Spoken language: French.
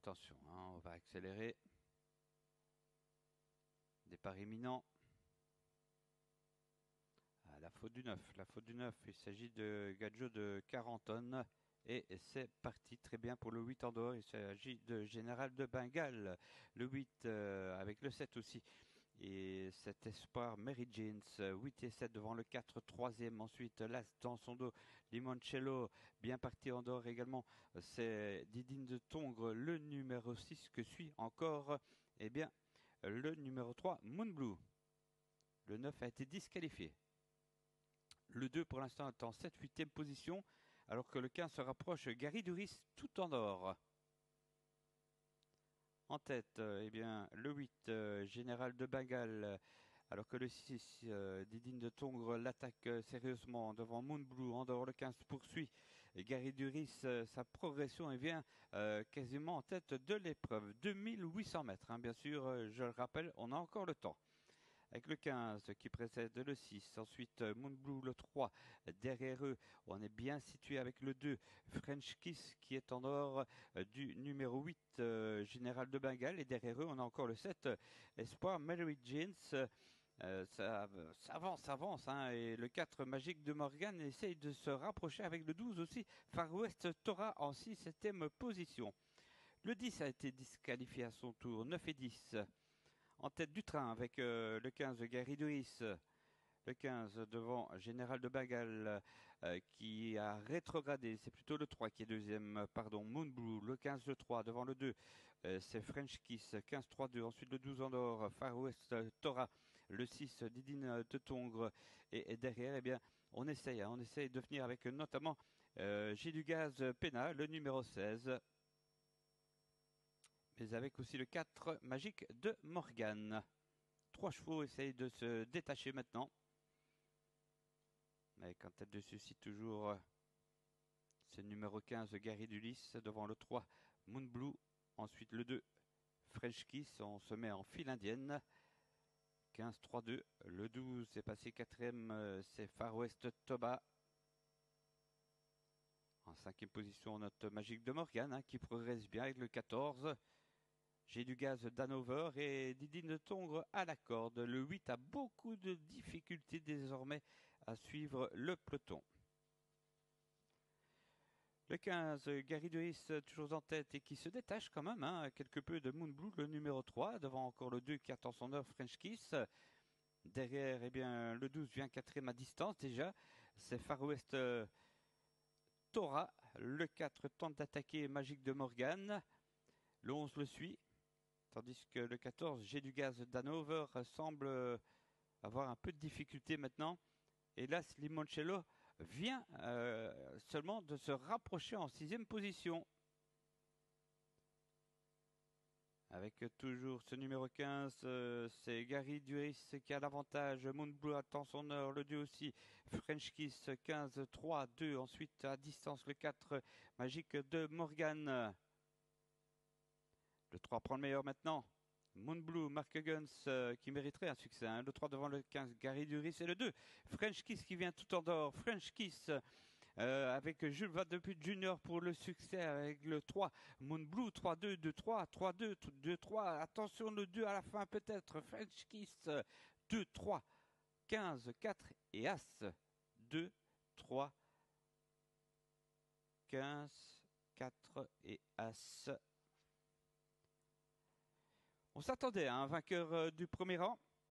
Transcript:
Attention, hein, on va accélérer. Départ imminent. Ah, la faute du 9. La faute du 9, il s'agit de Gadjo de 40 tonnes. Et c'est parti, très bien pour le 8 en dehors. Il s'agit de Général de Bengale. Le 8 avec le 7 aussi. Et cet espoir Mary Jeans, 8 et 7 devant le 4, troisième. Ensuite, l'As dans son dos, Limoncello, bien parti en dehors également. C'est Didine de Tongres, le numéro 6 que suit encore, eh bien, le numéro 3, Moonblue. Le 9 a été disqualifié. Le 2 pour l'instant est en 7-8e position, alors que le 15 se rapproche, Gary Duris tout en or. En tête, eh bien, le 8, Général de Bengale, alors que le 6, Didine de Tongres, l'attaque sérieusement devant Moonblue. En dehors, le 15 poursuit. Et Gary Duris, sa progression, vient quasiment en tête de l'épreuve. 2800 mètres, hein, bien sûr, je le rappelle, on a encore le temps. Avec le 15 qui précède le 6, ensuite Moonblue le 3, derrière eux on est bien situé avec le 2, French Kiss qui est en or du numéro 8, Général de Bengale, et derrière eux on a encore le 7, Espoir Mary Jeans. Ça avance, hein, et le 4 Magique de Morgan essaye de se rapprocher avec le 12 aussi, Far West Tora en 6e position. Le 10 a été disqualifié à son tour, 9 et 10. En tête du train avec le 15 Gary Duris, le 15 devant Général de Bengale qui a rétrogradé, c'est plutôt le 3 qui est deuxième, pardon, Moonblue, le 15 le 3 devant le 2, c'est French Kiss, 15-3-2, ensuite le 12 en or, Far West Tora, le 6 Didine de Tongres, et derrière, eh bien, on essaye de venir avec notamment J'ai du gaz Pena, le numéro 16, mais avec aussi le 4 Magique de Morgan. 3 chevaux essayent de se détacher maintenant. Avec en tête de ceci toujours c'est le numéro 15 Gary Dulis devant le 3 Moonblue. Ensuite le 2 French Kiss. On se met en file indienne. 15-3-2. Le 12 c'est passé 4e. C'est Far West Toba. En 5e position notre Magique de Morgan hein, qui progresse bien avec le 14. J'ai du gaz d'Hanover et Didine de Tongres à la corde. Le 8 a beaucoup de difficultés désormais à suivre le peloton. Le 15, Gary Duris toujours en tête et qui se détache quand même, hein, quelque peu de Moonblue, le numéro 3, devant encore le 2 qui attend son heure, French Kiss. Derrière, eh bien, le 12 vient 4e à distance déjà. C'est Far West Tora. Le 4 tente d'attaquer Magique de Morgan. Le 11 le suit. Tandis que le 14, J'ai du gaz d'Hanover, semble avoir un peu de difficulté maintenant. Et là, Limoncello vient seulement de se rapprocher en 6e position. Avec toujours ce numéro 15, c'est Gary Duris qui a l'avantage. Moonblue attend son heure, le 2 aussi. French Kiss 15-3-2. Ensuite à distance le 4, Magique de Morgan. Le 3 prend le meilleur maintenant. Moonblue, Mark Huggins qui mériterait un succès. Hein. Le 3 devant le 15, Gary Duris. Et le 2, French Kiss qui vient tout en dehors. French Kiss avec Jules Vadeput Junior pour le succès avec le 3. Moonblue, 3-2, 2-3, 3-2, 2-3. Attention, le 2 à la fin peut-être. French Kiss, 2-3, 15, 4 et As. 2, 3, 15, 4 et As. On s'attendait à un vainqueur du premier rang.